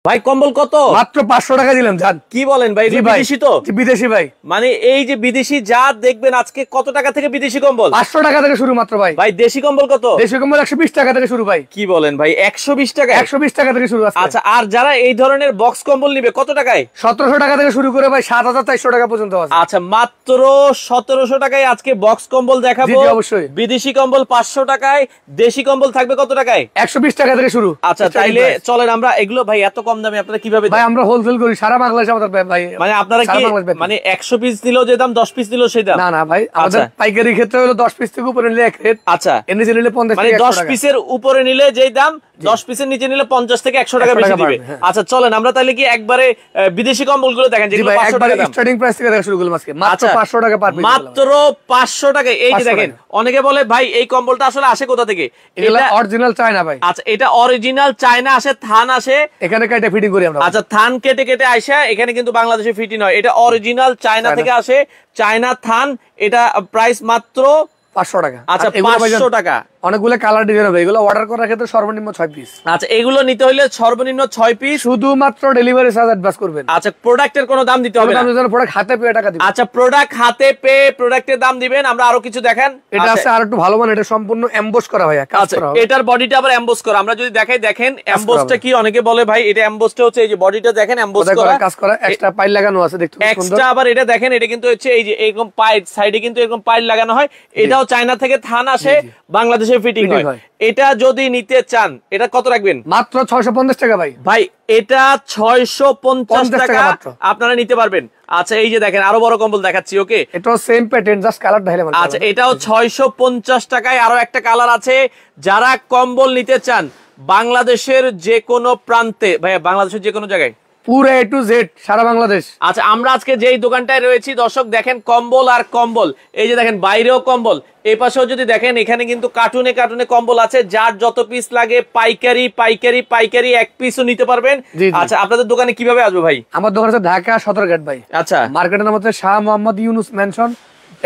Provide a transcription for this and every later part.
ভাই কম্বল কত? মাত্র 500 টাকা দিলাম। জান কি বলেন ভাই? বিদেশি তো? বিদেশি ভাই। মানে এই যে বিদেশি যা দেখবেন আজকে কত টাকা থেকে বিদেশি কম্বল? 500 টাকা থেকে শুরু মাত্র ভাই। ভাই দেশি কম্বল কত? দেশি কম্বল 120 টাকা থেকে শুরু ভাই। কি বলেন ভাই? 120 টাকা? 120 টাকা থেকে শুরু আছে। আচ্ছা, আর যারা এই ধরনের বক্স কম্বল নিবে কত টাকায়? 1700 টাকা থেকে শুরু করে ভাই 7400 টাকা পর্যন্ত আছে। আচ্ছা, মাত্র 1700 টাকায় আজকে বক্স কম্বল দেখাবো। জি অবশ্যই। বিদেশি কম্বল 500 টাকায়, দেশি কম্বল থাকবে কত টাকায়? 120 টাকা থেকে শুরু। আচ্ছা, তাইলে চলেন আমরা এগুলো ভাই এত কম দামে আপনারা কিভাবে ভাই আমরা হোলসেল করি সারা বাংলাদেশে আমাদের ভাই। মানে আপনারা কি মানে 100 পিস দিলেও যে দাম 10 পিস দিলেও সেই দাম? না না ভাই, আমাদের পাইকারি ক্ষেত্রে হলো 10 পিস থেকে উপরে নিলে এক রেট। আচ্ছা, এর নিচে নিলে 50 মানে থেকে 10 পিসের উপরে নিলে যেই দাম, 10 পিসের নিচে নিলে 50 থেকে 100 টাকা বেশি দিবে। আচ্ছা চলেন আমরা তাহলে কি একবারে বিদেশি কম্বলগুলো দেখেন যেগুলো 500 টাকা দাম। স্টার্টিং প্রাইস থেকে দেখা শুরু করলাম আজকে মাত্র 500 টাকা পার পিস। মাত্র 500 টাকা। এই যে দেখেন, অনেকে বলে ভাই এই কম্বলটা আসলে আসে কোথা থেকে? এটা অরিজিনাল চায়না ভাই। আচ্ছা, এটা অরিজিনাল চায়না আসে, থান আসে এখানে কেটে ফিটিং করি আমরা। আচ্ছা, থান কেটে কেটে আইসা এখানে কিন্তু বাংলাদেশে ফিটিং হয়। এটা অরিজিনাল চায়না থেকে আসে, চায়না থান। এটা প্রাইস মাত্র 500 টাকা। আচ্ছা, 500 টাকা। অনেকগুলো কালার ডিজাইন হবে, এগুলো অর্ডার করার ক্ষেত্রে সর্বনিম্ন 6 পিস। আচ্ছা, এগুলো নিতে হলে সর্বনিম্ন 6 পিস। শুধুমাত্র ডেলিভারি চার্জ অ্যাডভান্স করবেন। আচ্ছা, প্রোডাক্টের কোনো দাম দিতে হবে না? প্রোডাক্ট হাতে পেয়ে টাকা দিবেন। আচ্ছা, প্রোডাক্ট হাতে পেয়ে প্রোডাক্টের দাম দিবেন। আমরা আরো কিছু দেখেন। এটা আছে আর একটু ভালো, মানে এটা সম্পূর্ণ এমবোস করা হয়, কাজ করা হয়। এটার বডিটা আবার এমবোস করা। আমরা যদি দেখাই, দেখেন এমবোসটা কি। অনেকে বলে ভাই এটা এমবোসটা হচ্ছে এই যে বডিটা দেখেন এমবোস করা, কাজ করা, এক্সট্রা পাইল লাগানো আছে দেখতে খুব সুন্দর। এক্সট্রা আবার এটা দেখেন, এটা কিন্তু হচ্ছে এই যে এরকম পাইল, সাইডে কিন্তু এরকম পাইল লাগানো হয়। এটাও চায়না থেকে থান আসে, বাংলাদেশে ফিটিং হয়। এটা যদি নিতে চান এটা কত রাখবেন? মাত্র 650 টাকা ভাই। ভাই এটা 650 টাকা আপনারা নিতে পারবেন। আচ্ছা, এই যে দেখেন আরো বড় কম্বল দেখাচ্ছি। ওকে, এটাও সেম প্যাটার্ন, জাস্ট কালার ঢাইলে মানে। আচ্ছা, এটাও 650 টাকায়। আরো একটা কালার আছে। যারা কম্বল নিতে চান বাংলাদেশের যে কোনো প্রান্তে, ভাই বাংলাদেশের যে কোনো জায়গায় পুরো A to Z সারা বাংলাদেশ। আচ্ছা, আমরা আজকে যেই দোকানটায় রয়েছি দর্শক দেখেন, কম্বল আর কম্বল। এই যে দেখেন বাইরেও কম্বল, এই পাশেও যদি দেখেন এখানে কিন্তু কার্টুনে কার্টুনে কম্বল আছে। যার যত পিস লাগে পাইকারি পাইকারি পাইকারি এক পিসও নিতে পারবেন। আচ্ছা, আপনাদের দোকানে কিভাবে আসবে ভাই? আমার দোকান আছে ঢাকা সদরঘাট ভাই। আচ্ছা, মার্কেটের নাম হচ্ছে শাহ মোহাম্মদ ইউনুস ম্যানশন।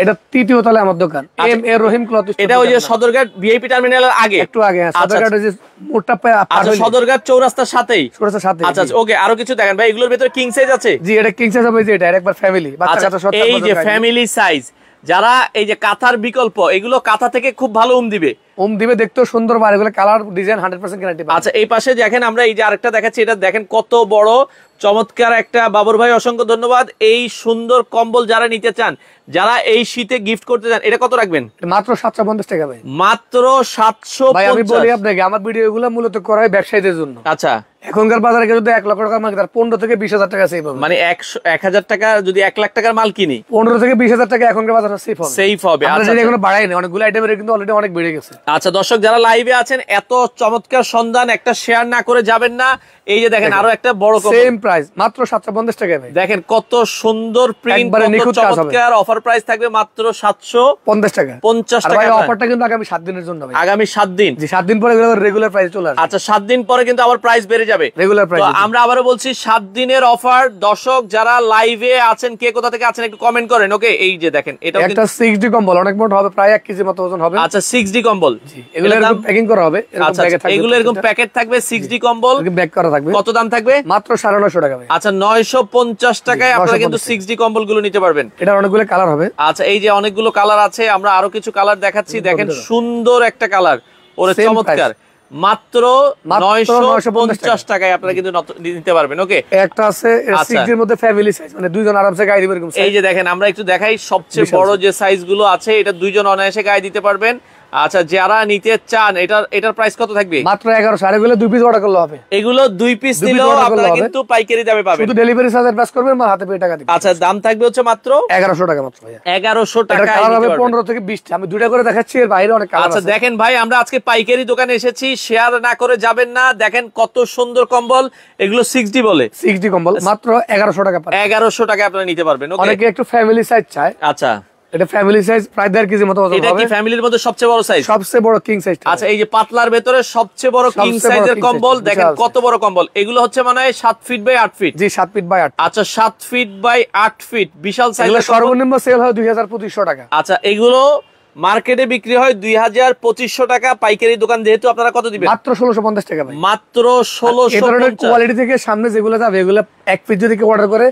এটা তৃতীয় তলায় আমার দোকান, এম এ রহিম ক্লথ। এটা ওই যে সদরঘাট ভিআইপি টার্মিনালের আগে, একটু আগে। সদরঘাট যে মোড়টা পায়, আচ্ছা সদরঘাট চৌরাস্তার সাথেই। চৌরাস্তার সাথে। আচ্ছা ওকে, আরো কিছু দেখেন ভাই। এগুলোর ভিতরে কিং সাইজ আছে? জি, এটা কিং সাইজ হবে। যে এটা একবার ফ্যামিলি বাচ্চা কাচ্চা সব। এই যে ফ্যামিলি সাইজ, যারা এই যে কাঁথার বিকল্প, এগুলো কাঁথা থেকে খুব ভালো দিবে, দেখতেও সুন্দর। আর এগুলো কালার ডিজাইন 100% গ্যারান্টি। আচ্ছা, এই পাশে দেখেন আমরা এই যে আরেকটা দেখাচ্ছি, এটা দেখেন কত বড় চমৎকার একটা। বাবর ভাই অসংখ্য ধন্যবাদ। এই সুন্দর কম্বল যারা নিতে চান, যারা এই শীতে গিফট করতে চান, এটা কত রাখবেন? মাত্র 750 টাকা ভাই। মাত্র 750। ভাই আমি বলি আপনাকে, আমার ভিডিও গুলো মূলত করা হয় ব্যবসায়ীদের জন্য। আচ্ছা, এখনকার বাজারে যদি 1 লক্ষ টাকা মাল, তার 15 থেকে 20,000 টাকা সেভ হবে। মানে 1000 টাকা যদি 1 লাখ টাকার মাল কিনি, 15 থেকে 20,000 টাকা এখনকার বাজারে সেভ হবে। আচ্ছা, এখনো বাড়াই না, অনেকগুলো আইটেমের কিন্তু অলরেডি অনেক বেড়ে গেছে। আচ্ছা দর্শক যারা লাইভে আছেন, এত চমৎকার সন্ধান একটা শেয়ার না করে যাবেন না। এই যে দেখেন আরো একটা বড় কম্বল, সেম প্রাইস মাত্র 750 টাকা ভাই। দেখেন কত সুন্দর প্রিন্ট, কত চমৎকার। অফার প্রাইস থাকবে মাত্র 750 টাকা। ভাই অফারটা কিন্তু আগামী 7 দিনের জন্য ভাই। আগামী 7 দিন? জি, 7 দিন পরে রেগুলার প্রাইস চলে আসবে। আচ্ছা, 7 দিন পরে কিন্তু আবার প্রাইস বেড়ে যাবে, রেগুলার প্রাইস। তো আমরা আবারো বলছি 7 দিনের অফার। দর্শক যারা লাইভে আছেন, কে কোথা থেকে আছেন একটু কমেন্ট করেন। ওকে, এই যে দেখেন এটা একটা 6D কম্বল, অনেক মোটা হবে, প্রায় 1 কেজি মতো ওজন হবে। আচ্ছা, 6D কম্বল। জি, এগুলো এরকম প্যাকিং করা হবে, এরকম প্যাকেট থাকবে। এগুলো এরকম প্যাকেট থাকবে 6D কম্বল, ব্যাক করা থাকবে। কত দাম থাকবে? মাত্র 950 টাকা ভাই। আচ্ছা, 950 টাকায় আপনারা কিন্তু 6D কম্বল গুলো নিতে পারবেন। এটা অনেকগুলো কালার হবে। আচ্ছা, এই যে অনেকগুলো কালার আছে, আমরা আরো কিছু কালার দেখাচ্ছি। দেখেন সুন্দর একটা কালার, ওরে চমৎকার। মাত্র 950 টাকায় আপনারা কিন্তু নিতে পারবেন। ওকে, একটা আছে 6D এর মধ্যে ফ্যামিলি সাইজ, মানে দুইজন আরামসে গায়ে দিবে এরকম। এই যে দেখেন আমরা একটু দেখাই, সবচেয়ে বড় যে সাইজ গুলো আছে, এটা দুইজন অনায়াসে গায়ে দিতে পারবেন। আচ্ছা, যারা নিতে চান, এটার প্রাইস কত থাকবে? মাত্র 1100। এগুলো 2 পিস অর্ডার করলে হবে। এগুলো 2 পিস নিলেও আপনারা কিন্তু পাইকারি দামে পাবেন। শুধু ডেলিভারি চার্জ অ্যাডভান্স করবেন, আমার হাতে পেয়ে টাকা দিবেন। আচ্ছা, দাম থাকবে হচ্ছে মাত্র 1100 টাকা মাত্র ভাই। 1100 টাকা। এটা কালার হবে 15 থেকে 20টা। আমি দুইটা করে দেখাচ্ছি, এর বাইরে অনেক কালার আছে। আচ্ছা দেখেন ভাই, আমরা আজকে পাইকারি দোকানে এসেছি, শেয়ার না করে যাবেন না। দেখেন কত সুন্দর কম্বল, এগুলো 6D বলে। 6D কম্বল মাত্র 1100 টাকা পাবেন। 1100 টাকা আপনারা নিতে পারবেন। ওকে, অনেকে একটু ফ্যামিলি সাইজ চায়। আচ্ছা, এটা ফ্যামিলি সাইজ, প্রায় 1.5 কেজি মতো ওজন হবে। এটা কি ফ্যামিলির মধ্যে সবচেয়ে বড় সাইজ? সবচেয়ে বড় কিং সাইজ। আচ্ছা, এই যে পাতলার ভেতরে সবচেয়ে বড় কিং সাইজের কম্বল, দেখেন কত বড় কম্বল। এগুলো হচ্ছে মানে 7 ফিট বাই 8 ফিট। জি, 7 ফিট বাই 8। আচ্ছা, 7 ফিট বাই 8 ফিট, বিশাল সাইজ। সর্বনিম্ন সেল হয় 2200-2500 টাকা। আচ্ছা, এগুলো মার্কেটে বিক্রি হয় 2200 টাকা, পাইকারি দোকান যেহেতু আপনারা কত দিবেন? মাত্র 1650 টাকা ভাই। মাত্র 1650। কোয়ালিটি থেকে সামনে যেগুলো যাবে এগুলো এক পিস যদি কেউ অর্ডার করে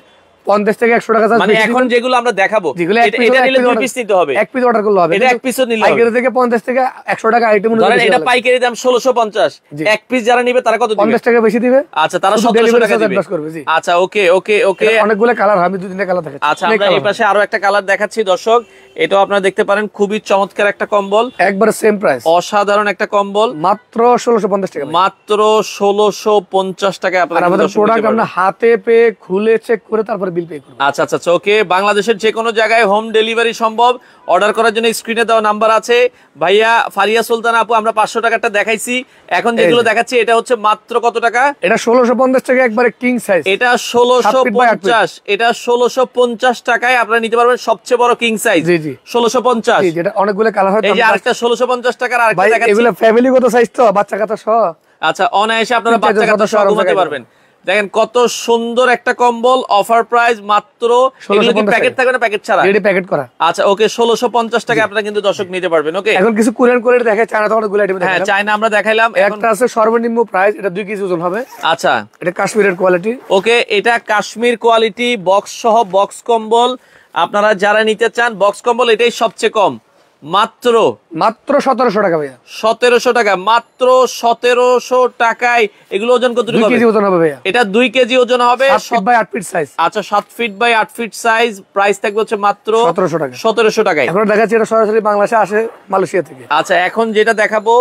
50 থেকে 100 টাকা, মানে এখন যেগুলো আমরা দেখাবো এটা নিলে 2 পিস নিতে হবে, এক পিস অর্ডার করলে হবে, এটা এক পিসও নিলে হবে। পাইকারি থেকে 50 থেকে 100 টাকা আইটেম ধরেন এটা পাইকারি দাম 1650, এক পিস যারা নিবে তারা কত দিবে? 50 টাকা বেশি দিবে। আচ্ছা, তারা 1700 টাকা দিবে। আচ্ছা, ওকে ওকে ওকে। অনেকগুলো কালার হবে, দুই তিনটা কালার থাকে। আচ্ছা, আমরা এই পাশে আরো একটা কালার দেখাচ্ছি দর্শক, এটাও আপনারা দেখতে পারেন, খুবই চমৎকার একটা কম্বল, একবারে সেম প্রাইস, অসাধারণ একটা কম্বল, মাত্র 1650 টাকা, মাত্র 1650 টাকায় আপনারা আমাদের প্রোডাক্ট আমরা হাতে পেয়ে খুলে চেক করে তারপর বিল পে করব। আচ্ছা আচ্ছা, ওকে। বাংলাদেশের যে কোনো জায়গায় হোম ডেলিভারি সম্ভব। অর্ডার করার জন্য স্ক্রিনে দেওয়া নাম্বার আছে। ভাইয়া ফারিয়া সুলতান আপু, আমরা 500 টাকাটা দেখাইছি, এখন যেগুলো দেখাচ্ছি এটা হচ্ছে মাত্র কত টাকা? এটা 1650 টাকা, একবারে কিং সাইজ। এটা 1650, এটা 1650 টাকায় আপনারা নিতে পারবেন সবচেয়ে বড় কিং সাইজ। জি জি, 1650। জি, এটা অনেকগুলো কালার হয়। এই যে আরেকটা 1650 টাকার আরেকটা দেখাচ্ছি, এগুলো ফ্যামিলিগত সাইজ তো, বাচ্চা কাচ্চা সহ। আচ্ছা, অনায়াসে আপনারা বাচ্চা কাচ্চা সহ ঘুমাতে পারবেন। দেখেন কত সুন্দর একটা কম্বল, অফার প্রাইস মাত্র। এগুলো কি প্যাকেট থাকবে না প্যাকেট ছাড়া? রেডি প্যাকেট করা। আচ্ছা, ওকে, 1650 টাকা আপনারা কিন্তু দর্শক নিতে পারবেন। ওকে, এখন কিছু কোরিয়ান কোয়ালিটি দেখায়, চায়না তো অনেকগুলো আইটেম দেখায়। হ্যাঁ, চায়না আমরা দেখাইলাম। একটা আছে সর্বনিম্ন প্রাইস, এটা 2 কেজি ওজন হবে। আচ্ছা, এটা কাশ্মীরের কোয়ালিটি। ওকে, এটা কাশ্মীর কোয়ালিটি, বক্স সহ বক্স কম্বল। আপনারা যারা নিতে চান বক্স কম্বল, এটাই সবচেয়ে কম, মাত্র 1700 টাকা ভাইয়া। 1700 টাকা, মাত্র 1700 টাকায়। এগুলো ওজন কত হবে? 2 কেজি ওজন হবে ভাইয়া। এটা 2 কেজি ওজন হবে, 7 ফিট বাই 8 ফিট সাইজ। আচ্ছা, 7 feet by 8 feet size. Price থাকবে হচ্ছে মাত্র 1700 টাকা। 1700 টাকায়। এখন দেখাচ্ছি এটা সরাসরি বাংলাদেশে আসে মালয়েশিয়া থেকে। আচ্ছা, এখন যেটা দেখাবো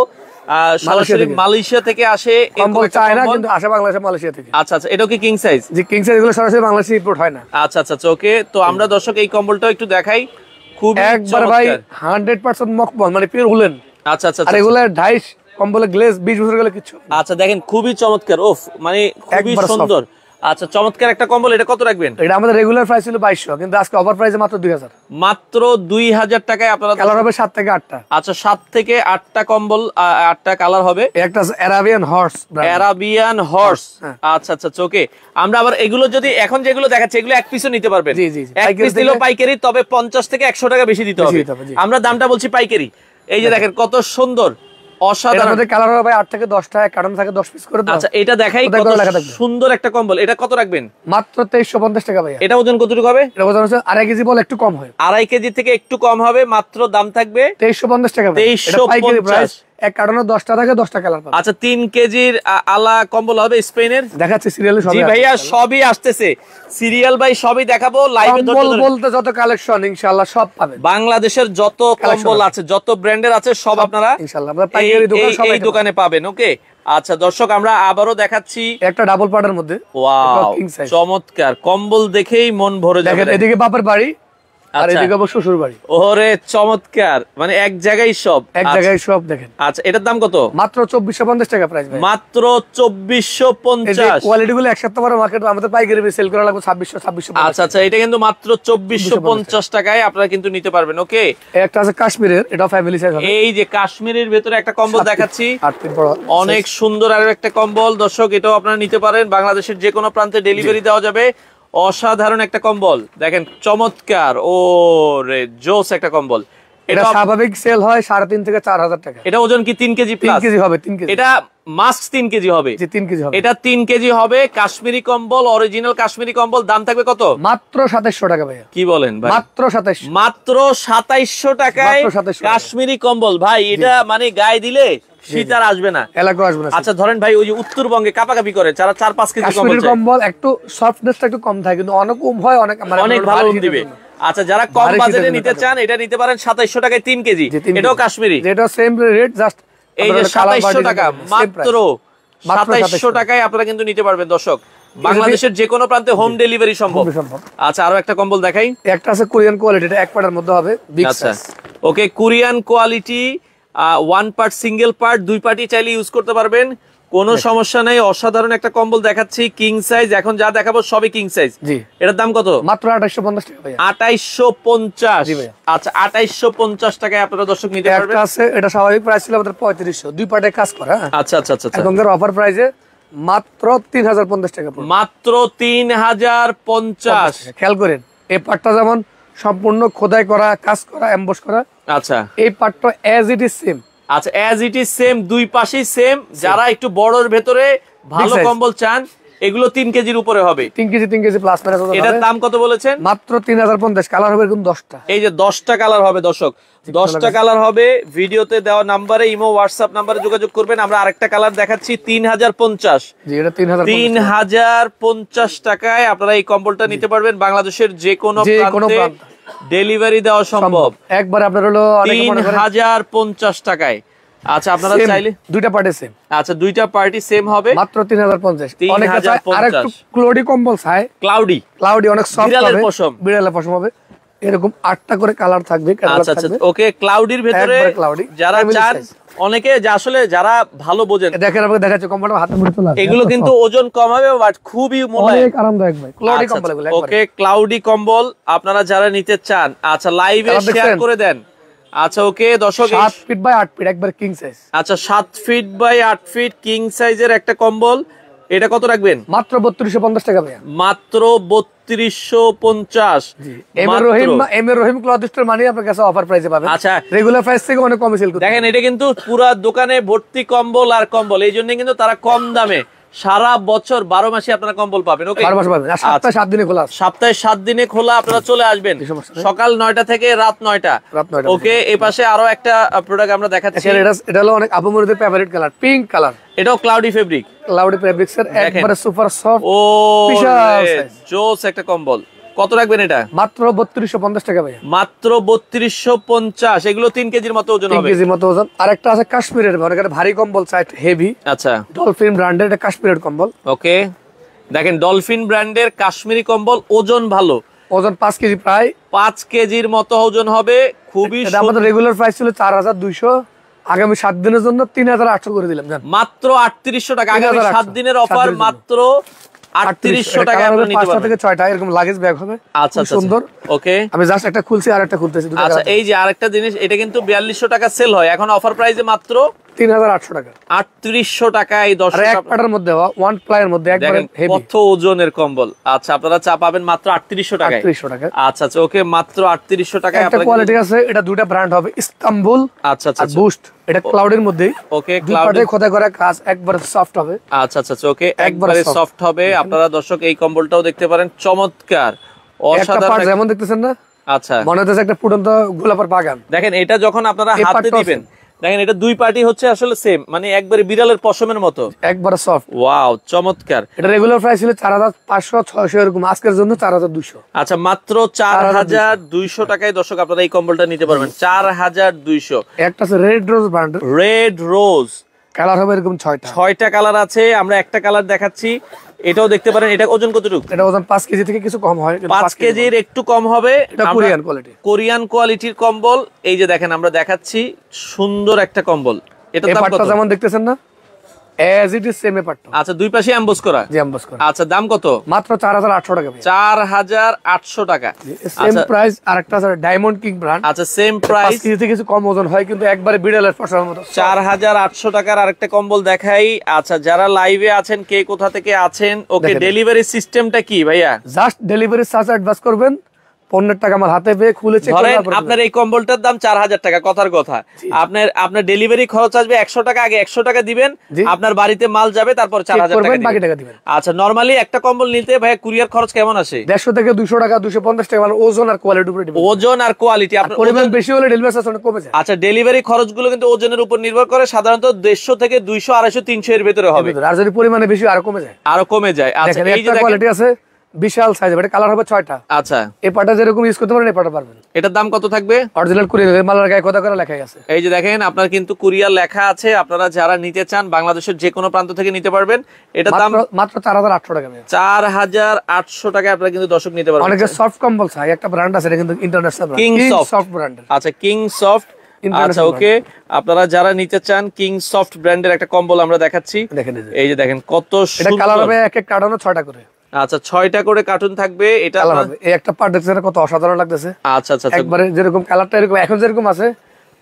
সরাসরি মালয়েশিয়া থেকে আসে, কম্বল চায়না কিন্তু আসে বাংলাদেশে মালয়েশিয়া থেকে। আচ্ছা আচ্ছা, এটা কি কিং সাইজ? জি, কিং সাইজ, এগুলো সরাসরি বাংলাদেশে ইম্পোর্ট হয় না। আচ্ছা আচ্ছা, ওকে। তো আমরা দর্শক এই কম্বলটাও একটু দেখাই, খুব একবার ভাই 100% মকবল, মানে পিওর উলেন। আচ্ছা আচ্ছা, আর এগুলা ডাইস কম্বলে গ্লেজ 20 বছর গেলে কিছু। আচ্ছা, দেখেন খুবই চমৎকার, ওফ, মানে খুবই সুন্দর। আচ্ছা, চমৎকার একটা কম্বল। এটা কত রাখবেন? এটা আমাদের রেগুলার প্রাইস ছিল 2200, কিন্তু আজকে অফার প্রাইসে মাত্র 2000। মাত্র 2000 টাকায় আপনারা। কালার হবে 7 থেকে 8টা। আচ্ছা, 7 থেকে 8টা কম্বল, 8টা কালার হবে। একটা আরাবিয়ান হর্স, আরাবিয়ান হর্স। আচ্ছা আচ্ছা, ওকে। আমরা আবার এগুলো যদি এখন যেগুলো দেখাচ্ছি এগুলো এক পিসও নিতে পারবেন। জি জি, এক পিস দিলেও পাইকারি, তবে 50 থেকে 100 টাকা বেশি দিতে হবে। আমরা দামটা বলছি পাইকারি। এই যে দেখেন কত সুন্দর, অসাধারণ। কালার হবে 8 থেকে 10টা, কার্টন থাকে 10 পিস করে। আচ্ছা, এটা দেখাই, কত সুন্দর একটা কম্বল। এটা কত রাখবেন? মাত্র 2350 টাকা ভাইয়া। এটা ওজন কতটুকু হবে? এটা ওজন হচ্ছে 2.5 কেজি, বল একটু কম হয়। 2.5 কেজি থেকে একটু কম হবে, মাত্র দাম থাকবে 2350 টাকা। 2350। এক কার্টনে 10টা থাকে, 10টা কালার পাবে। আচ্ছা, 3 কেজির আলা কম্বল হবে স্পেনের। দেখাচ্ছি সিরিয়ালে সবই। জি ভাইয়া, সবই আসতেছে সিরিয়াল বাই, সবই দেখাবো লাইভে। কম্বল বলতে যত কালেকশন ইনশাআল্লাহ সব পাবেন। বাংলাদেশের যত কম্বল আছে, যত ব্র্যান্ডের আছে, সব আপনারা ইনশাআল্লাহ আপনারা পাইকারি দোকান সব এই দোকানে পাবেন। ওকে, আচ্ছা দর্শক, আমরা আবারো দেখাচ্ছি একটা ডাবল পার্টের মধ্যে। ওয়াও, চমৎকার কম্বল, দেখেই মন ভরে যাবে। দেখেন এদিকে বাপের বাড়ি আর এদিকে আবার শ্বশুর বাড়ি। ওরে চমৎকার, মানে এক জায়গায় সব, এক জায়গায় সব। দেখেন। আচ্ছা, এটার দাম কত? মাত্র 2450 টাকা প্রাইস ভাই। মাত্র 2450। কোয়ালিটি গুলো এক সপ্তাহ পরে মার্কেটে আমাদের পাইকারি সেল করা লাগবে 2600। আচ্ছা আচ্ছা, এটা কিন্তু মাত্র 2450 টাকায় আপনারা কিন্তু নিতে পারবেন। ওকে, একটা আছে কাশ্মীরের, এটা ফ্যামিলি সাইজ হবে। এই যে কাশ্মীরের ভেতরে একটা কম্বল দেখাচ্ছি, 8 ফিট বড়, অনেক সুন্দর আর একটা কম্বল দর্শক, এটাও আপনারা নিতে পারেন। বাংলাদেশের যে কোনো প্রান্তে ডেলিভারি দেওয়া যাবে। অসাধারণ একটা কম্বল, দেখেন চমৎকার, ও রে জোস একটা কম্বল। এটা স্বাভাবিক সেল হয় 3.5 থেকে 4000 টাকা। এটা ওজন কি 3 কেজি প্লাস? 3 কেজি হবে, 3 কেজি। এটা মাস্ট 3 কেজি হবে। জি, 3 কেজি হবে। এটা 3 কেজি হবে। কাশ্মীরি কম্বল, অরিজিনাল কাশ্মীরি কম্বল। দাম থাকবে কত? মাত্র 2700 টাকা ভাইয়া। কি বলেন ভাই? মাত্র 2700। মাত্র 2700 টাকায় কাশ্মীরি কম্বল। ভাই এটা মানে গায়ে দিলে শীত আর আসবে না, এলাকা আসবে না। আচ্ছা ধরেন ভাই, ওই যে উত্তরবঙ্গে কাপাকাপি করে, যারা 4-5 কেজি কাশ্মীরি কম্বল একটু সফটনেসটা একটু কম থাকে, কিন্তু অনেক কম হয়, অনেক অনেক ভালো দিবে। আচ্ছা, যারা কম বাজেটে নিতে চান এটা নিতে পারেন 2700 টাকায় 3 কেজি। এটাও কাশ্মীরি, এটা সেম রেট, জাস্ট এই যে 2700 টাকা, মাত্র 2700 টাকায় আপনারা কিন্তু নিতে পারবেন দর্শক। বাংলাদেশের যে কোনো প্রান্তে হোম ডেলিভারি সম্ভব। আচ্ছা, আরো একটা কম্বল দেখাই। একটা আছে কোরিয়ান কোয়ালিটি, এটা এক পার্টের মধ্যে হবে, big size. Okay, Korean quality, 1 part single part, 2 পার্টই চাইলে ইউজ করতে পারবেন, কোনো সমস্যা নাই। অসাধারণ একটা কম্বল দেখাচ্ছি, কিং সাইজ। এখন যা দেখাবো সবই কিং সাইজ। জি, এটার দাম কত? মাত্র 2850 টাকা ভাই। 2850। আচ্ছা, 2850 টাকায় আপনারা দর্শক নিতে পারবেন। একটা আছে, এটা স্বাভাবিক প্রাইস ছিল আমাদের 3500, 2 পার্টে কাজ করা। আচ্ছা আচ্ছা আচ্ছা, এখনকার অফার প্রাইসে মাত্র 3050 টাকা। মাত্র 3050। খেয়াল করেন, এই পার্টটা যেমন সম্পূর্ণ খোদাই করা, কাজ করা, এমবস করা। আচ্ছা, এই পার্টটা অ্যাজ ইট ইজ সেম। আচ্ছা, অ্যাজ ইট ইজ সেম, দুই পাশেই সেম। যারা একটু বড়র ভেতরে ভালো size। কম্বল চান, এগুলো 3 কেজির উপরে হবে। 3 কেজি প্লাস মাইনাস। এটার দাম কত বলেছেন? মাত্র 3050। কালার হবে এরকম 10টা। এই যে 10টা কালার হবে দর্শক, 10টা কালার হবে। ভিডিওতে দেওয়া নাম্বারে, ইমো হোয়াটসঅ্যাপ নাম্বারে যোগাযোগ করবেন। আমরা আরেকটা কালার দেখাচ্ছি 3050। জি, এটা 3050 টাকায় আপনারা এই কম্বলটা নিতে পারবেন। বাংলাদেশের যে কোনো প্রান্তে ডেলিভারি দেওয়া সম্ভব। একবার আপনার হলো 3050 টাকায়। আচ্ছা, আপনারা চাইলে দুইটা পার্টি সেম। আচ্ছা, দুইটা পার্টি সেম হবে মাত্র 3050। 3050। অনেকে চায় আরেকটু ক্লাউডি কম্বল চায়। ক্লাউডি অনেক সফট হবে, বিড়ালের পশম। বিড়ালের পশম হবে। এরকম 8টা করে কালার থাকবে। আচ্ছা আচ্ছা, ওকে। ক্লাউডির ভিতরে যারা চান, অনেকে আসলে যারা ভালো বোঝেন, দেখেন আপনাকে দেখাচ্ছি কম্বলটা হাতে মুঠে চলে আসে। এগুলো কিন্তু ওজন কম হবে, বাট খুবই মোলায়েম, অনেক আরামদায়ক ভাই। ক্লাউডি কম্বল এগুলো একবারে। ওকে, ক্লাউডি কম্বল আপনারা যারা নিতে চান, আচ্ছা লাইভে শেয়ার করে দেন। আচ্ছা, ওকে দর্শক, 7 ফিট বাই 8 ফিট একবার কিং সাইজ। আচ্ছা, 7 ফিট বাই 8 ফিট কিং সাইজের একটা কম্বল। এটা কত রাখবেন? মাত্র 3250 টাকা ভাই। মাত্র 3250। এম এর রহিম ক্লথ স্টোর মানে আপনার কাছে অফার প্রাইসে পাবেন। আচ্ছা, রেগুলার প্রাইস থেকে অনেক কমে সেল করতে। দেখেন, এটা কিন্তু পুরা দোকানে ভর্তি কম্বল আর কম্বল। এই জন্য কিন্তু তারা কম দামে সারা বছর 12 মাসে আপনারা কম্বল পাবেন। ওকে, 12 মাস পাবেন। আর সপ্তাহে 7 দিনে খোলা। সপ্তাহে 7 দিনে খোলা। আপনারা চলে আসবেন সকাল 9টা থেকে রাত 9টা। ওকে, এই পাশে আরো একটা প্রোডাক্ট আমরা দেখাচ্ছি। এটা হলো অনেক আপুমুরদের ফেভারিট কালার, পিঙ্ক কালার। এটাও ক্লাউডি ফেব্রিক। ক্লাউডি ফেব্রিক্স এর একবারে সুপার সফট। ও বিশাল সাইজ, জোস একটা কম্বল। কত রাখবেন এটা? মাত্র 3250 টাকা ভাই। মাত্র 3250। এগুলো 3 কেজির মতো ওজন হবে। 3 কেজির মতো ওজন। আরেকটা আছে কাশ্মীরের, মানে ভারী কম্বল চাই, হেভি। আচ্ছা, ডলফিন ব্র্যান্ডের এটা কাশ্মীরের কম্বল। ওকে, দেখেন ডলফিন ব্র্যান্ডের কাশ্মীরি কম্বল, ওজন ভালো। ওজন 5 কেজি, প্রায় 5 কেজির মতো ওজন হবে। খুবই এটা আমাদের রেগুলার প্রাইস ছিল 4200। আগামী 7 দিনের জন্য 3800 করে দিলাম। মাত্র 3800 টাকা। আগামী 7 দিনের অফার মাত্র 3800 টাকা। আপনারা নিতে পারবেন। 5টা থেকে 6টা এরকম লাগেজ ব্যাগ হবে। আচ্ছা, সুন্দর। ওকে, আমি জাস্ট একটা খুলছি আর একটা খুলতেছি। আচ্ছা, এই যে আরেকটা জিনিস, এটা কিন্তু 4200 টাকা সেল হয়, এখন অফার প্রাইসে মাত্র 3800 টাকা। 3800 টাকায় 10 আর এক পাটার মধ্যে, ওয়ান প্লাইয়ের মধ্যে একবারে হেভি। কত ওজনের কম্বল। আচ্ছা, আপনারা চা পাবেন মাত্র 3800 টাকায়। 3800 টাকা। আচ্ছা আচ্ছা, ওকে, মাত্র 3800 টাকায়। একটা কোয়ালিটি আছে, এটা দুটো ব্র্যান্ড হবে, ইস্তাম্বুল আচ্ছা আচ্ছা, বুস্ট। এটা ক্লাউডের মধ্যে। ওকে, ক্লাউডে খোদাই করা কাজ, একবারে সফট হবে। আচ্ছা আচ্ছা, ওকে, একবারে সফট হবে। আপনারা দর্শক এই কম্বলটাও দেখতে পারেন, চমৎকার, অসাধারণ। যেমন দেখতেছেন না, আচ্ছা, মনে হচ্ছে একটা ফুটন্ত গোলাপের বাগান। দেখেন, এটা যখন আপনারা হাতে দিবেন, দেখেন এটা দুই পার্টি হচ্ছে আসলে সেম, মানে একবারে বিড়ালের পশমের মতো, একবারে সফট। ওয়াও, চমৎকার। এটা রেগুলার প্রাইস ছিল 4500 600 এরকম, আজকের জন্য 4200। আচ্ছা, মাত্র 4200 টাকায় দর্শক আপনারা এই কম্বলটা নিতে পারবেন। 4200। একটা আছে red rose brand. Red rose colour হবে এরকম 6টা কালার আছে। আমরা একটা কালার দেখাচ্ছি, এটাও দেখতে পারেন। এটা ওজন কতটুকু? এটা ওজন 5 কেজি থেকে কিছু কম হয়, 5 কেজির একটু কম হবে। এটা কোরিয়ান কোয়ালিটি, কোরিয়ান কোয়ালিটির কম্বল। এই যে দেখেন, আমরা দেখাচ্ছি সুন্দর একটা কম্বল। এটা দাম কত? যেমন দেখতেছেন না, as it is same part. আচ্ছা, দুই পাশে এমবস করা। জি, এমবস করা। আচ্ছা, দাম কত? মাত্র 4800 টাকা। 4800 টাকা। Same price. আরেকটা আছে ডায়মন্ড কিং ব্র্যান্ড। আচ্ছা, সেম প্রাইস। 5 কেজি থেকে কিছু কম ওজন হয়, কিন্তু একবারে বিড়ালের পশমের মতো। 4800 টাকার আরেকটা কম্বল দেখাই। আচ্ছা, যারা লাইভে আছেন, কে কোথা থেকে আছেন, ওকে, ডেলিভারি সিস্টেমটা কি ভাইয়া? জাস্ট ডেলিভারি চার্জ অ্যাডভান্স করবেন, 15 টাকা আমার হাতে পেয়ে খুলে চেক ধরেন আপনার এই কম্বলটার দাম 4000 টাকা, কথার কথা। আপনার ডেলিভারি খরচ আসবে 100 টাকা, আগে 100 টাকা দিবেন, আপনার বাড়িতে মাল যাবে, তারপর 4000 টাকা বাকি টাকা দিবেন। আচ্ছা, নরমালি একটা কম্বল নিতে ভাই কুরিয়ার খরচ কেমন আসে? 150 থেকে 200 টাকা, 250 টাকা, মানে ওজন আর কোয়ালিটির উপর ডিপেন্ড। ওজন আর কোয়ালিটি, আপনার পরিমাণ বেশি হলে ডেলিভারি চার্জ অনেক কমে যায়। আচ্ছা, ডেলিভারি খরচগুলো কিন্তু ওজনের উপর নির্ভর করে, সাধারণত 150 থেকে 200 250 300 এর ভিতরে হবে, আর যদি পরিমাণে বেশি আরো কমে যায়। আচ্ছা, এই যে কোয়ালিটি আছে, বিশাল সাইজ, এটা কালার হবে 6টা। আচ্ছা, এই পাটা যেরকম ইউজ করতে পারেন, এই পাটা পারবেন। এটার দাম কত থাকবে? অরিজিনাল কুরিয়ার মালার গায়ে খোদা করে লেখা আছে। এই যে দেখেন, আপনার কিন্তু কুরিয়ার লেখা আছে। আপনারা যারা নিতে চান, বাংলাদেশের যে কোনো প্রান্ত থেকে নিতে পারবেন। এটার দাম মাত্র 4800 টাকা। 4800 টাকায় আপনারা কিন্তু দর্শক নিতে পারবেন। অনেকে সফট কম্বল চাই, একটা ব্র্যান্ড আছে, এটা কিন্তু international brand, king soft brand. আচ্ছা, কিং সফট। আচ্ছা, ওকে, আপনারা যারা নিতে চান, কিং সফট ব্র্যান্ডের একটা কম্বল আমরা দেখাচ্ছি। দেখেন, এই যে দেখেন কত সুন্দর। এটা কালার হবে এক এক কার্টনে 6টা করে। আচ্ছা, 6টা করে কার্টুন থাকবে। এটা এই একটা পার্ট দেখছেন কত অসাধারণ লাগতেছে। আচ্ছা আচ্ছা, একবারে যেরকম কালারটা এরকম এখন যেরকম আছে,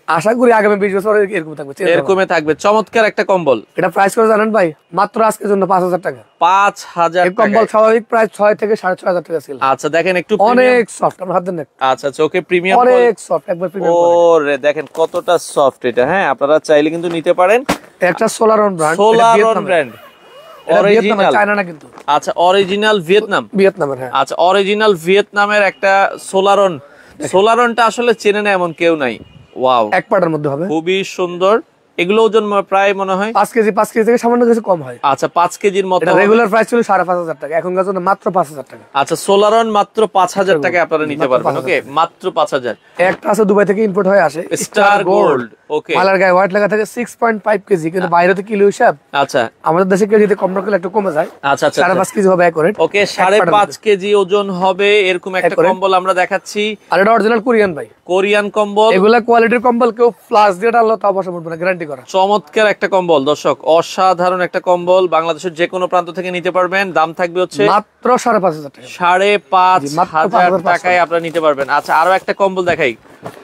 আশা করি আগামী 20 বছর এরকম থাকবে, এরকমই থাকবে। চমৎকার একটা কম্বল। এটা প্রাইস করে জানেন ভাই, মাত্র আজকের জন্য 5000 টাকা। 5000 এই কম্বল স্বাভাবিক প্রাইস 6 থেকে 6500 টাকা ছিল। আচ্ছা দেখেন একটু অনেক সফট, আমার হাত দেন। আচ্ছা চোখে প্রিমিয়াম, অনেক সফট, একবার প্রিমিয়াম। ওরে দেখেন কতটা সফট এটা। হ্যাঁ আপনারা চাইলে কিন্তু নিতে পারেন। একটা সোলারন ব্র্যান্ড, সোলারন ব্র্যান্ড, অরিজিনাল, চায়না না কিন্তু। আচ্ছা অরিজিনাল ভিয়েতনাম, ভিয়েতনামের। হ্যাঁ আচ্ছা অরিজিনাল ভিয়েতনামের একটা সোলারন। সোলারনটা আসলে চেনে না এমন কেউ নাই। ওয়াও, এক পাটার মধ্যে হবে, খুবই সুন্দর। এগুলো ওজন প্রায় মনে হয় 5 কেজি, 5 কেজি থেকে সামান্য কিছু কম হয়। আচ্ছা 5 কেজির মতো। এটা রেগুলার প্রাইস ছিল 5500 টাকা, এখনকার জন্য মাত্র 5000 টাকা। আচ্ছা সোলারন মাত্র 5000 টাকায় আপনারা নিতে পারবেন। ওকে মাত্র 5000। একটা আছে দুবাই থেকে ইম্পোর্ট হয়ে আসে, স্টার গোল্ড। ওকে মালার গায়ে হোয়াইট লেখা থাকে 6.5 কেজি, কিন্তু বাইরে তো কিলো হিসাব। আচ্ছা আমাদের দেশে কেজিতে কম রাখলে একটু কমে যায়। আচ্ছা আচ্ছা 5.5 কেজি হবে অ্যাকুরেট। ওকে 5.5 কেজি ওজন হবে এরকম একটা কম্বল আমরা দেখাচ্ছি। আর এটা অরিজিনাল কোরিয়ান ভাই, কোরিয়ান কম্বল। এগুলা কোয়ালিটির কম্বল, কেউ ফ্লাশ দিয়ে টানলো তা অবশ্য পড়বে না, গ্যারান্টি করা। চমৎকার একটা কম্বল দর্শক, অসাধারণ একটা কম্বল। বাংলাদেশের যে কোনো প্রান্ত থেকে নিতে পারবেন। দাম থাকবে হচ্ছে মাত্র 5500 টাকা। 5500 টাকায় আপনারা নিতে পারবেন। আচ্ছা আরো একটা কম্বল দেখাই।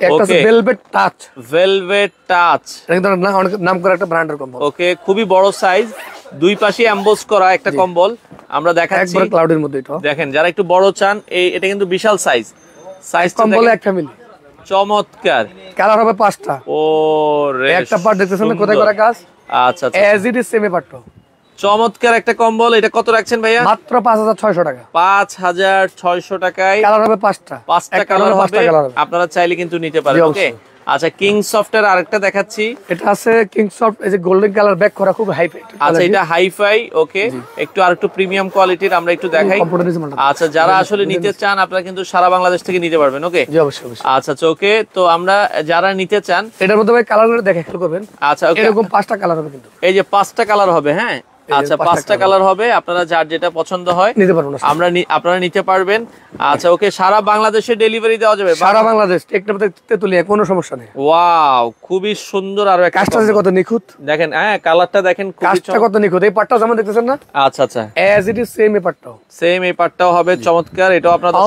একটা আছে ভেলভেট টাচ। ভেলভেট টাচ একদম অনেক নাম করা একটা ব্র্যান্ডের কম্বল। ওকে খুবই বড় সাইজ, দুই পাশে এমবোস করা একটা কম্বল আমরা দেখাচ্ছি। একবার ক্লাউডের মধ্যে এটা দেখেন, যারা একটু বড় চান এটা কিন্তু বিশাল সাইজ। কম্বলে এক ফ্যামিলি। চমৎকার। কালার হবে 5টা। ওরে একটা পার্ট দেখতেছেন না কোথায় করা কাজ? আচ্ছা আচ্ছা as it is same part. চমৎকার একটা কম্বল। এটা কত রাখছেন ভাইয়া? মাত্র 5600 টাকা। 5600 টাকায়। কালার হবে 5টা। 5টা কালার হবে, আপনারা চাইলে কিন্তু নিতে পারেন। ওকে আচ্ছা কিং সফটের আরেকটা দেখাচ্ছি। এটা আছে কিং সফট, এই যে গোল্ডেন কালার ব্যাক করা, খুব হাই ফাই। আচ্ছা এটা হাইফাই। ওকে একটু আরেকটু প্রিমিয়াম কোয়ালিটির আমরা একটু দেখাই। আচ্ছা যারা আসলে নিতে চান আপনারা কিন্তু সারা বাংলাদেশ থেকে নিতে পারবেন। ওকে জি অবশ্যই অবশ্যই। আচ্ছা ওকে তো আমরা যারা নিতে চান এটার মধ্যে ভাই কালারগুলো দেখে একটু করবেন। আচ্ছা ওকে এরকম 5টা কালার হবে কিন্তু। এই যে 5টা কালার হবে। হ্যাঁ আচ্ছা 5টা কালার হবে, আপনারা যার যেটা পছন্দ হয় নিতে পারবেন, আপনারা নিতে পারবেন। আচ্ছা ওকে সারা বাংলাদেশে ডেলিভারি দেওয়া যাবে? সারা বাংলাদেশ, টেকনাফ থেকে তেতুলিয়া, কোনো সমস্যা নেই। ওয়াও খুবই সুন্দর। আর একটা কাজটা কত নিখুঁত দেখেন। হ্যাঁ কালারটা দেখেন, কাজটা কত নিখুঁত। এই পাটটা যেমন দেখতেছেন না, আচ্ছা আচ্ছা এজ ইট ইজ সেম। এই পাটটাও সেম, এই পাটটাও হবে চমৎকার। এটাও আপনাদের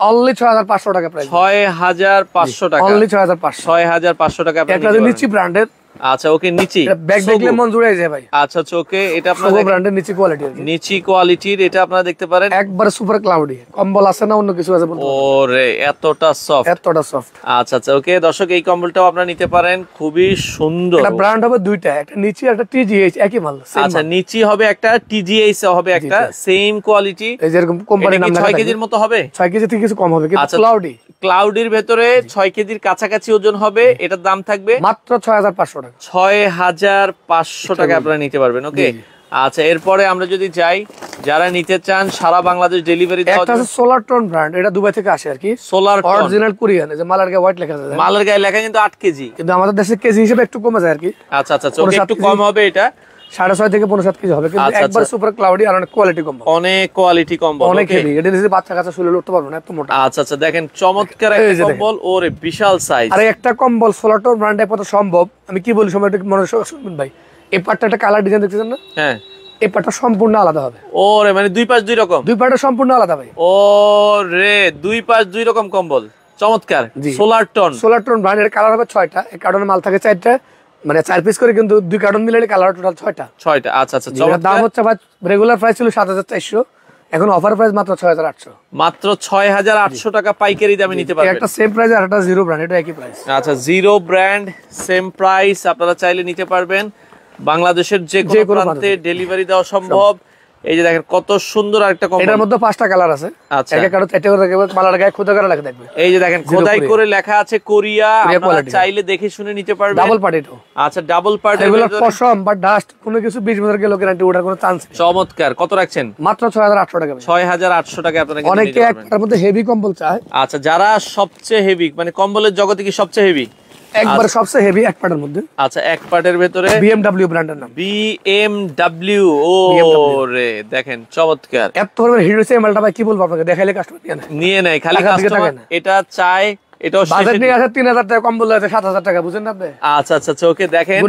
অনলি 6500 টাকা প্রাইস। 6500 টাকা, অনলি 6500। 6500 টাকা আপনারা একটা নিচি ব্র্যান্ডের। আচ্ছা ওকে নিচি ব্যাগ দেখলে মন জুড়ে যায় ভাই। আচ্ছা ওকে এটা আপনারা ব্র্যান্ডের নিচি কোয়ালিটি, নিচি কোয়ালিটির এটা আপনারা দেখতে পারেন। একবারে সুপার ক্লাউডি কম্বল আছে না, অন্য কিছু আছে বলতে? ওরে এতটা সফট, এতটা সফট। আচ্ছা আচ্ছা ওকে দর্শক এই কম্বলটাও আপনারা নিতে পারেন, খুবই সুন্দর। এটা ব্র্যান্ড হবে দুইটা, একটা নিচি একটা টিজিএইচ, একই মাল। আচ্ছা নিচি হবে একটা, টিজিএইচ হবে একটা, সেম কোয়ালিটি। এই যেরকম কোম্পানির নাম 6 কেজির মতো হবে। 6 কেজি থেকে কিছু কম হবে, কিন্তু ক্লাউডি। ক্লাউডির ভেতরে 6 কেজির কাছাকাছি ওজন হবে। এটার দাম থাকবে মাত্র 6500 টাকা। 6500 টাকা আপনারা নিতে পারবেন। ওকে আচ্ছা এরপরে আমরা যদি যাই, যারা নিতে চান সারা বাংলাদেশ ডেলিভারি দেওয়া একটা আছে সোলারটন ব্র্যান্ড, এটা দুবাই থেকে আসে আর কি। সোলারটন অরিজিনাল কোরিয়ান, এই যে মালার গায়ে হোয়াইট লেখা আছে। মালের গায়ে লেখা কিন্তু 8 কেজি, কিন্তু আমাদের দেশে কেজি হিসেবে একটু কমে যায় আর কি। আচ্ছা আচ্ছা চোখে একটু কম হবে। এটা 6.5 থেকে 7.5 কেজি হবে, কিন্তু একবার সুপার ক্লাউডি আর অনেক কোয়ালিটি কম্বল। অনেক কোয়ালিটি কম্বল, অনেক হেভি। এটা নিচে বাচ্চা কাচ্চা শুলে উঠতে পারবে না, এত মোটা। আচ্ছা আচ্ছা দেখেন চমৎকার একটা কম্বল। ওরে বিশাল সাইজ। আরে একটা কম্বল সোলারটন ব্র্যান্ডে কত সম্ভব, আমি কি বলি সময় একটু মনে শুনবেন ভাই। এই পাটটা একটা কালার ডিজাইন দেখতেছেন না? হ্যাঁ এই পাটটা সম্পূর্ণ আলাদা হবে। ওরে মানে দুই পাশ দুই রকম, দুই পাটটা সম্পূর্ণ আলাদা ভাই। ওরে দুই পাশ দুই রকম কম্বল, চমৎকার। সোলারটন ব্র্যান্ডের কালার হবে 6টা, এক কার্টনে মাল থাকে 4টা, মানে 4 পিস করে, কিন্তু 2 কার্টন মিলে কালার টোটাল 6টা। আচ্ছা আচ্ছা চমৎকার। দাম হচ্ছে ভাই রেগুলার প্রাইস ছিল 7400, এখন অফার প্রাইস মাত্র 6800। মাত্র 6800 টাকা পাইকারি দামে নিতে পারবেন। একটা সেম প্রাইস আর একটা জিরো ব্র্যান্ড, এটা একই প্রাইস। আচ্ছা জিরো ব্র্যান্ড সেম প্রাইস, আপনারা চাইলে নিতে পারবেন। বাংলাদেশের যে কোনো প্রান্তে ডেলিভারি দেওয়া সম্ভব। এই যে দেখেন কত সুন্দর আরেকটা কম্বল। এটার মধ্যে 5টা কালার আছে। আচ্ছা এক এক কালার 4টা করে রাখবে, মালার গায়ে খোদা করে লেখা থাকবে। এই যে দেখেন খোদাই করে লেখা আছে কোরিয়া, আপনারা চাইলে দেখে শুনে নিতে পারবেন। ডাবল পার্ট এটা। আচ্ছা ডাবল পার্ট, এগুলো পশম বা ডাস্ট কোনো কিছু 20 বছর গেল গ্যারান্টি, ওটার কোনো চান্স নেই। চমৎকার। কত রাখছেন? মাত্র 6800 টাকা। 6800 টাকা আপনারা কিনতে পারবেন। অনেকে একটার মধ্যে হেভি কম্বল চায়। আচ্ছা যারা সবচেয়ে হেভি, মানে কম্বলের জগতে কি সবচেয়ে হেভি? একবার সবচেয়ে হেভি এক পার্টের মধ্যে। আচ্ছা এক পার্টের ভেতরে BMW ব্র্যান্ডের নাম। BMW। ওরে দেখেন চমৎকার। এত ধরনের হিরো সে মালটা ভাই কি বলবো আপনাকে, দেখাইলে কাস্টমার নিয়ে নেয়, খালি কাস্টমার এটা চায়। এটাও বাজেট নিয়ে আসে 3000 টাকা, কম্বল আছে 7000 টাকা, বুঝেন না আপনি? আচ্ছা আচ্ছা ওকে দেখেন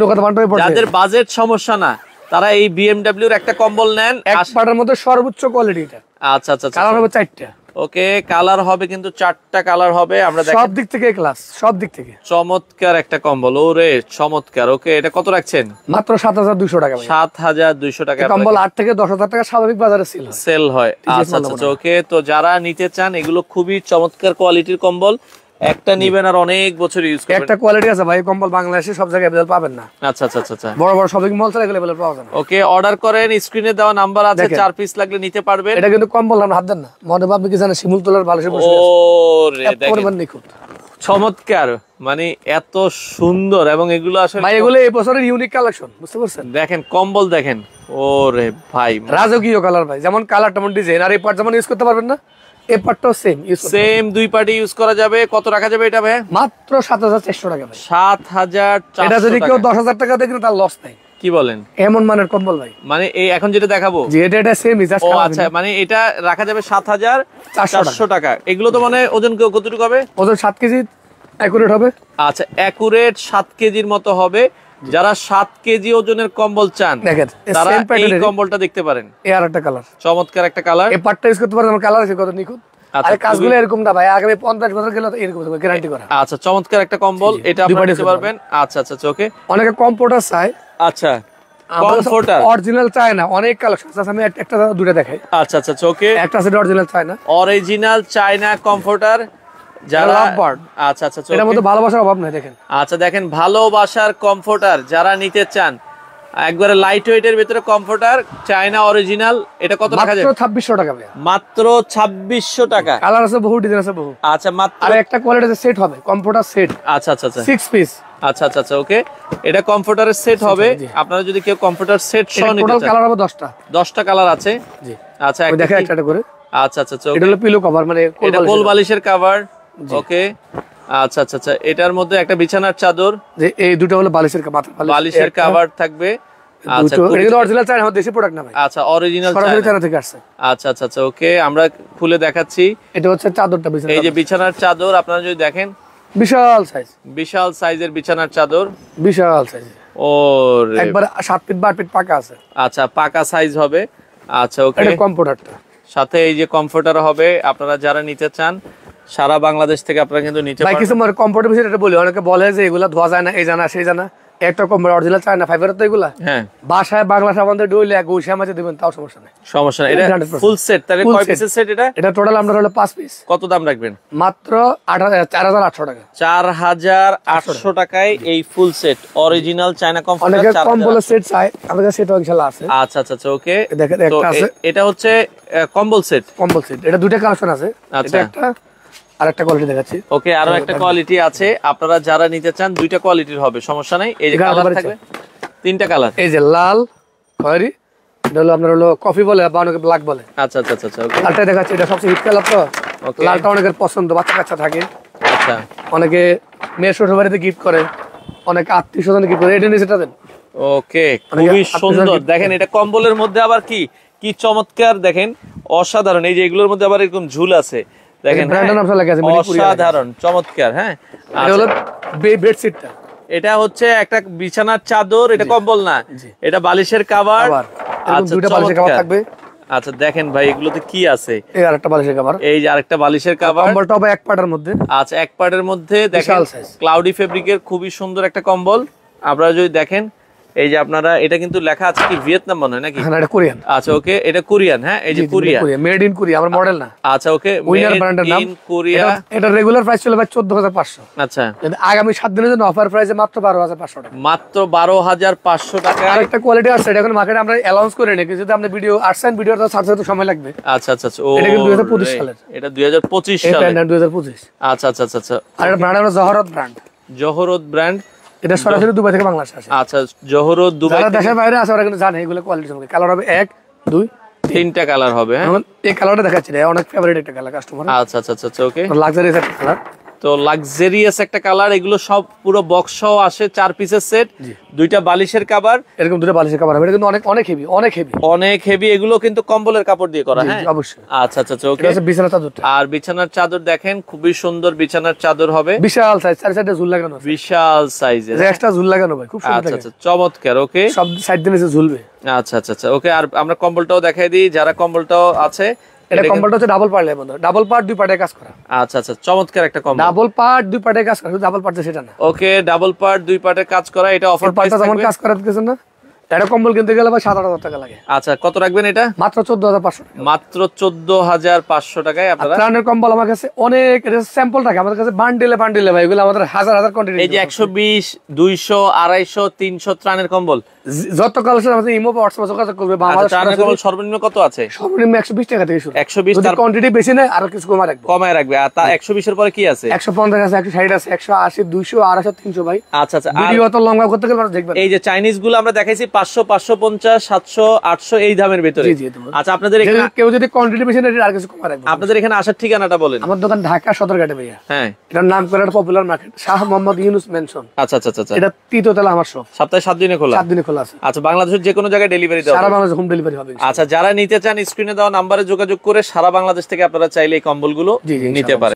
যাদের বাজেট সমস্যা না, তারা এই BMW এর একটা কম্বল নেন। এক পার্টের মধ্যে সর্বোচ্চ কোয়ালিটি এটা। আচ্ছা আচ্ছা কালার হবে 4টা। ওকে, কালার হবে কিন্তু 4টা কালার হবে। আমরা সব দেখেন দিক থেকে ক্লাস, সব দিক থেকে চমৎকার একটা কম্বল, ওরে চমৎকার। ওকে, এটা কত রাখছেন? মাত্র 7200 টাকা ভাই। 7200 টাকা। কম্বল 8 থেকে 10,000 টাকা স্বাভাবিক বাজারে সেল হয়। আচ্ছা আচ্ছা, ওকে। তো যারা নিতে চান, এগুলো খুবই চমৎকার কোয়ালিটির কম্বল, একটা নিবেন আর অনেক বছর ইউজ করবেন। একটা কোয়ালিটি আছে ভাই, কম্বল বাংলাদেশে সব জায়গায় अवेलेबल পাবেন না। আচ্ছা আচ্ছা আচ্ছা, বড় বড় শপিং মল ছাড়া अवेलेबल পাওয়া যায় না। ওকে, অর্ডার করেন, স্ক্রিনে দেওয়া নাম্বার আছে, 4 পিস লাগলে নিতে পারবেন। এটা কিন্তু কম্বল না, হাত দেন না, মনে ভাববে কি জানেন শিমুল তোলার বালিশে বসে আছে। ওরে দেখেন নিখুঁত চমৎকার, মানে এত সুন্দর। এবং এগুলো আসলে ভাই এগুলো এই বছরের ইউনিক কালেকশন, বুঝতে পারছেন? দেখেন কম্বল দেখেন, ওরে ভাই রাজকীয় কালার ভাই, যেমন কালার তেমন ডিজাইন। আর এই পার্ট যেমন ইউজ করতে পারবেন না, এই পার্টটাও সেম দুই পার্টি ইউজ করা যাবে। কত রাখা যাবে এটা ভাই? মাত্র 7400 টাকা ভাই। 7400। এটা যদি কেউ 10,000 টাকা দেয় কিন্তু তার লস নাই। কি বলেন? এমন মানের কম্বল ভাই। মানে এই এখন যেটা দেখাবো, জি এটা সেম ইজাজ। ও আচ্ছা, মানে এটা রাখা যাবে 7400 টাকা। এগুলো তো মানে ওজন কতটুকু হবে? ওজন 7 কেজি অ্যাকুরেট হবে। আচ্ছা, অ্যাকুরেট 7 কেজির মতো হবে। যারা 7 কেজি ওজনের কম্বল চান, দেখেন তারা এই কম্বলটা দেখতে পারেন। এই আর একটা কালার, চমৎকার একটা কালার। এই পার্টটা ইউজ করতে পারেন। আমার কালার আছে কত নিখুঁত। আর কাজগুলো এরকম না ভাই, আগামী 50 বছর গেলে এরকম গ্যারান্টি করা। আচ্ছা, চমৎকার একটা কম্বল, এটা আপনারা নিতে পারবেন। আচ্ছা আচ্ছা, ওকে। অনেকে কম্ফোর্টার চায়। আচ্ছা, কমফোর্টার অরিজিনাল চায় না, অনেক কালেকশন আছে। আমি একটা দুটো দেখাই। আচ্ছা আচ্ছা, ওকে। একটা আছে অরিজিনাল চায় না, অরিজিনাল চায়না কমফোর্টার যারা। আচ্ছা আচ্ছা, এটার মধ্যে ভালোবাসার অভাব নাই। দেখেন, আচ্ছা দেখেন, ভালোবাসার কমফোর্টার যারা নিতে চান, একবারে লাইট ওয়েটের ভিতরে কমফোর্টার চায়না অরিজিনাল, এটা কত টাকা যাবে? মাত্র 2600 টাকা ভাই। মাত্র 2600 টাকা। কালার আছে, বহু ডিজাইন আছে, বহু। আচ্ছা, মাত্র। আর একটা কোয়ালিটি সেট হবে, কমফোর্টার সেট। আচ্ছা আচ্ছা আচ্ছা, 6 পিস। আচ্ছা আচ্ছা আচ্ছা, ওকে। এটা কমফোর্টারের সেট হবে। আপনারা যদি কেউ কমফোর্টার সেট সহ নিতে চান, টোটাল কালার হবে 10টা। 10টা কালার আছে। জি, আচ্ছা, আমি দেখাই একটা করে। আচ্ছা আচ্ছা আচ্ছা, এটা হলো পিলো কভার, মানে এটা কোল বালিশের কভার। ওকে, আচ্ছা আচ্ছা আচ্ছা। এটার মধ্যে একটা বিছানার চাদর, যে এই দুটো হলো বালিশের কভার, বালিশের কভার থাকবে। আচ্ছা, এটা অরিজিনাল চায়না, দেশি প্রোডাক্ট না ভাই। আচ্ছা, অরিজিনাল চায়না থেকে আসছে। আচ্ছা আচ্ছা আচ্ছা, ওকে। আমরা খুলে দেখাচ্ছি। এটা হচ্ছে চাদরটা, এই যে বিছানার চাদর, আপনারা যদি দেখেন, বিশাল সাইজ, বিশাল সাইজের বিছানার চাদর, বিশাল সাইজ। ওরে একবার 7 ফিট 12 ফিট পাকা আছে। আচ্ছা, পাকা সাইজ হবে। আচ্ছা, ওকে। এটা কমফোর্টারটা, সাথে এই যে কমফোর্টার হবে। আপনারা যারা নিতে চান, সারা বাংলাদেশ থেকে আপনারা কিন্তু নিতে ভাই। পারবেন। কিছু মানে কমফোর্টের বিষয় এটা বলি, অনেকে বলে যে এগুলা ধোয়া যায় না, এই জানা সেই জানা। একটা কমফোর্ট অরিজিনাল চায়না ফাইবার তো এগুলা। হ্যাঁ, বাসায় বাংলা সাবানতে ডইলে এক উইশা মাঝে দিবেন, তাও সমস্যা নেই। সমস্যা নেই। এটা ফুল সেট। তাহলে কয় পিসের সেট এটা? এটা টোটাল আমরা হলো 5 পিস। কত দাম রাখবেন? মাত্র 4800 টাকা। 4800 টাকায় এই full set original China comforter. অনেকে কম্বলের সেট চায়, আমাদের সেটও ইনশাআল্লাহ আছে। আচ্ছা আচ্ছা আচ্ছা, ওকে। দেখেন একটা আছে, এটা হচ্ছে কম্বল সেট। কম্বল সেট, এটা দুটো কালেকশন আছে। আচ্ছা, এটা একটা আর একটা কোয়ালিটি দেখাচ্ছি। ওকে, আরো একটা কোয়ালিটি আছে। আপনারা যারা নিতে চান, দুইটা কোয়ালিটির হবে, সমস্যা নাই। এই যে কালার থাকবে, 3টা কালার। এই যে লাল, খয়েরি, এটা হলো আপনার হলো কফি বলে বা অনেকে ব্ল্যাক বলে। আচ্ছা আচ্ছা আচ্ছা, ওকে। লালটা দেখাচ্ছি, এটা সবচেয়ে হিট কালার তো। লালটা অনেকের পছন্দ, বাচ্চা কাচ্চা থাকে। আচ্ছা, অনেকে মেয়ের শ্বশুর বাড়িতে গিফট করে, অনেকে আত্মীয় স্বজন গিফট করে। এটা নিয়ে সেটা দেন। ওকে, খুবই সুন্দর। দেখেন, এটা কম্বলের মধ্যে আবার কি কি চমৎকার, দেখেন অসাধারণ। এই যে এগুলোর মধ্যে আবার এরকম ঝুল আছে, দেখেন অসাধারণ চমৎকার। হ্যাঁ, এটা হলো বেডশিটটা। এটা হচ্ছে একটা বিছানার চাদর, এটা কম্বল না, এটা বালিশের কভার। আচ্ছা, দুটো বালিশের কভার থাকবে। আচ্ছা, দেখেন ভাই, এগুলোতে কি আছে? এই আরেকটা বালিশের কভার, এই যে আরেকটা বালিশের কভার। কম্বলটা হবে এক পার্টের মধ্যে। আচ্ছা, এক পার্টের মধ্যে দেখেন, ক্লাউডি ফেব্রিকের খুবই সুন্দর একটা কম্বল। আপনারা যদি দেখেন, এই যে আপনারা, এটা কিন্তু লেখা আছে কি ভিয়েতনাম মনে হয় নাকি? হ্যাঁ, এটা কোরিয়ান। আচ্ছা, ওকে, এটা কোরিয়ান। হ্যাঁ, এই যে কোরিয়া, মেড ইন কোরিয়া, আমার মডেল না। আচ্ছা, ওকে, উইনার ব্র্যান্ডের নাম কোরিয়া। এটা রেগুলার প্রাইস চলে ভাই 14500। আচ্ছা, আগামী 7 দিনের জন্য অফার প্রাইসে মাত্র 12500 টাকা। মাত্র 12500 টাকা। আরেকটা কোয়ালিটি আছে, এটা এখন মার্কেটে আমরা অ্যানাউন্স করে নেই, যদি আপনি ভিডিও আসছেন, ভিডিওটা ছাড়তে সময় লাগবে। আচ্ছা আচ্ছা আচ্ছা, এটা কিন্তু 2025 সালের। এটা 2025 সালের। এটা 2025। আচ্ছা আচ্ছা আচ্ছা আচ্ছা। আর এটা ব্র্যান্ড হলো জহরত ব্র্যান্ড। জহরত ব্র্যান্ড। এটা সরাসরি দুবাই থেকে বাংলাদেশে আসে। আচ্ছা, জহরত দুবাই। যারা দেশের বাইরে আছে ওরা কিন্তু জানে এগুলো কোয়ালিটি সম্পর্কে। কালার হবে 1 2 3টা কালার হবে। হ্যাঁ, এই কালারটা দেখাচ্ছি, এটা অনেক ফেভারিট একটা কালার কাস্টমার। আচ্ছা আচ্ছা আচ্ছা, ওকে। লাক্সারিয়াস একটা কালার, তো লাক্সারিয়াস একটা কালার। এগুলো সব পুরো বক্স সহ আসে, 4 পিসের সেট, 2টা বালিশের কভার। এরকম 2টা বালিশের কভার হবে। এটা কিন্তু অনেক অনেক হেভি, অনেক হেভি, অনেক হেভি। এগুলো কিন্তু কম্বলের কাপড় দিয়ে করা। হ্যাঁ, অবশ্যই। আচ্ছা আচ্ছা আচ্ছা, ওকে। এটা হচ্ছে বিছানার চাদরটা। আর বিছানার চাদর দেখেন, খুবই সুন্দর বিছানার চাদর হবে। বিশাল সাইজ, চার সাইডে ঝুল লাগানো আছে। বিশাল সাইজের, এক্সট্রা ঝুল লাগানো ভাই, খুব সুন্দর। আচ্ছা আচ্ছা, চমৎকার। ওকে, সব সাইড দিয়ে নিচে ঝুলবে। আচ্ছা আচ্ছা আচ্ছা, ওকে। আর আমরা কম্বলটাও দেখাই দিই, যারা কম্বলটাও আছে। এটা কম্বলটা হচ্ছে ডাবল পার্ট বন্ধু, ডাবল পার্ট 2 পার্টে কাজ করা। আচ্ছা আচ্ছা, চমৎকার একটা কম্বল। ডাবল পার্ট 2 পার্টে কাজ করা, শুধু ডাবল পার্ট সেটা না। ওকে, ডাবল পার্ট 2 পার্টে কাজ করা, এটা অফার প্রাইস যেমন কাজ করা দিতেছেন না, এটা কম্বল কিনতে গেলে ভাই 7-8 টাকা লাগে। আচ্ছা, কত রাখবেন এটা? মাত্র 14,500 টাকা। মাত্র 14,500 টাকায় আপনারা। ত্রাণের কম্বল আমার কাছে অনেক স্যাম্পল থাকে, আমাদের কাছে বান্ডিলে বান্ডিলে ভাই, এগুলো আমাদের হাজার হাজার কোয়ান্টিটি। এই যে 120, 200, 250, 300 ত্রাণের কম্বল, যত কালেকশন আমাদের ইমো বা হোয়াটসঅ্যাপে যোগাযোগ করবে। ত্রাণের কম্বল সর্বনিম্ন কত আছে? সর্বনিম্ন 120 টাকা থেকে শুরু। 120, যদি কোয়ান্টিটি বেশি নেয় আরো কিছু কমায় রাখবো। কমায় রাখবে। আর তা 120 এর পরে কি আছে? 150 আছে, 160 আছে, 180, 200, 250, 300 ভাই। আচ্ছা আচ্ছা। ভিডিও তো লং করতে গেলে মানুষ দেখবেন। এই যে চাইনিজ গুলো আমরা দেখাইছি 500, 550, 700, 800 এই দামের ভিতরে। আচ্ছা, আপনাদের এখানে কেউ যদি কোয়ান্টিটি বেশি নেয় আর কিছু কমায় রাখবো। আপনাদের এখানে আসার ঠিকানাটা বলেন। আমার দোকান ঢাকা সদরঘাটে ভাইয়া। হ্যাঁ, এটার নাম করে একটা popular market, Shah Mohammad Yunus mention. আচ্ছা আচ্ছা আচ্ছা। এটা তৃতীয়তলা আমার শপ, সপ্তাহে 7 দিনে খোলা। 7 দিনে খোলা আছে। আচ্ছা, বাংলাদেশের যে কোনো জায়গায় ডেলিভারি দেওয়া সারা হবে? বাংলাদেশে হোম ডেলিভারি হবে। আচ্ছা, যারা নিতে চান স্ক্রিনে দেওয়া নাম্বারে যোগাযোগ করে সারা বাংলাদেশ থেকে আপনারা চাইলে এই কম্বলগুলো নিতে পারেন।